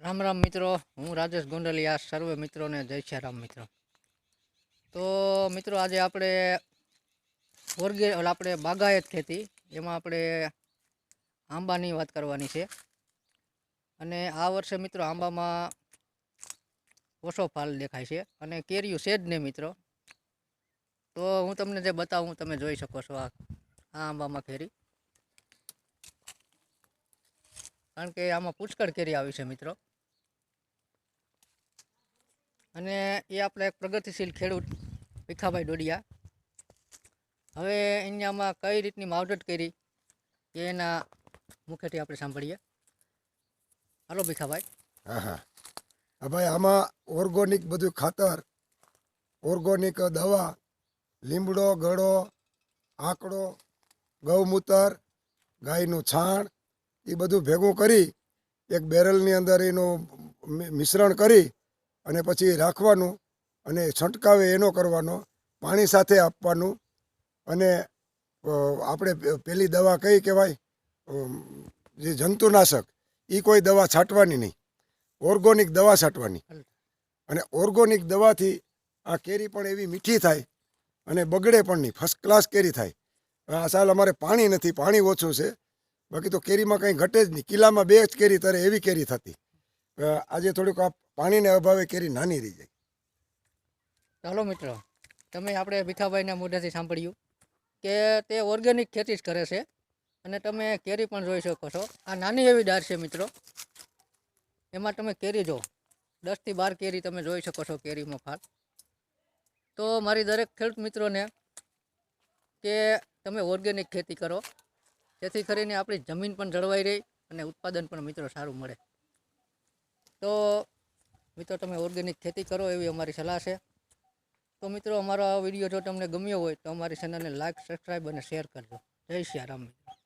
राम राम मित्रों, हूँ राजेश गोंडलिया। सर्वे मित्रों ने जय श्री राम। मित्रों तो मित्रों आज आपणे આપણે બાગાયત ખેતી એમાં આપણે આંબાની વાત કરવાની છે। અને આ વર્ષે મિત્રો આંબામાં ઓછો ફાલ દેખાય છે અને કેરીયું છે જ નહીં મિત્રો। તો હું તમને જે બતાવું તમે જોઈ શકો છો। આ આંબામાં કેરી, કારણ કે આમાં પુષ્કળ કેરી આવી છે મિત્રો। અને એ આપણે એક પ્રગતિશીલ ખેડૂત ભીખાભાઈ ડોડિયા હવે અહીંયામાં કઈ રીતની માવજત કરી એ એના મુખેથી આપણે સાંભળીએ। હાલો ભીખાભાઈ। હા હા હા ભાઈ, આમાં ઓર્ગોનિક બધું ખાતર, ઓર્ગોનિક દવા, લીમડો, ગળો, આંકડો, ગૌમૂત્ર, ગાયનું છાણ, એ બધું ભેગું કરી એક બેરલની અંદર એનું મિશ્રણ કરી અને પછી રાખવાનું અને છંટકાવે એનો કરવાનો, પાણી સાથે આપવાનું। અને આપણે પેલી દવા કઈ કહેવાય, જે જંતુનાશક, એ કોઈ દવા છાંટવાની નહીં, ઓર્ગોનિક દવા છાંટવાની। અને ઓર્ગોનિક દવાથી આ કેરી પણ એવી મીઠી થાય અને બગડે પણ નહીં, ફર્સ્ટ ક્લાસ કેરી થાય। આ સાલ અમારે પાણી નથી, પાણી ઓછું છે, બાકી તો કેરીમાં કંઈ ઘટે જ નહીં। કિલ્લામાં 2 જ કેરી તરે એવી કેરી થતી। આજે થોડુંક આ પાણીને અભાવે કેરી નાની રહી જાય। ચાલો મિત્રો, તમે આપણે ભીખાભાઈના મોઢેથી સાંભળ્યું કે તે ઓર્ગેનિક ખેતી જ કરે છે અને તમે કેરી પણ જોઈ શકો છો। આ નાની એવી ડાળ છે મિત્રો, એમાં તમે કેરી જો 10 થી 12 કેરી તમે જોઈ શકો છો કેરીમાં ફાલ। તો મારી દરેક ખેડૂત મિત્રોને કે તમે ઓર્ગેનિક ખેતી કરો, જેથી કરીને આપણી જમીન પણ જળવાઈ રહે અને ઉત્પાદન પણ મિત્રો સારું મળે। તો મિત્રો તમે ઓર્ગેનિક ખેતી કરો એવી અમારી સલાહ છે। તો મિત્રો અમારો આ વિડીયો જો તમને ગમ્યો હોય તો અમારી ચેનલને લાઈક, સબસ્ક્રાઈબ અને શેર કરજો। જય શ્રી રામ મિત્રો।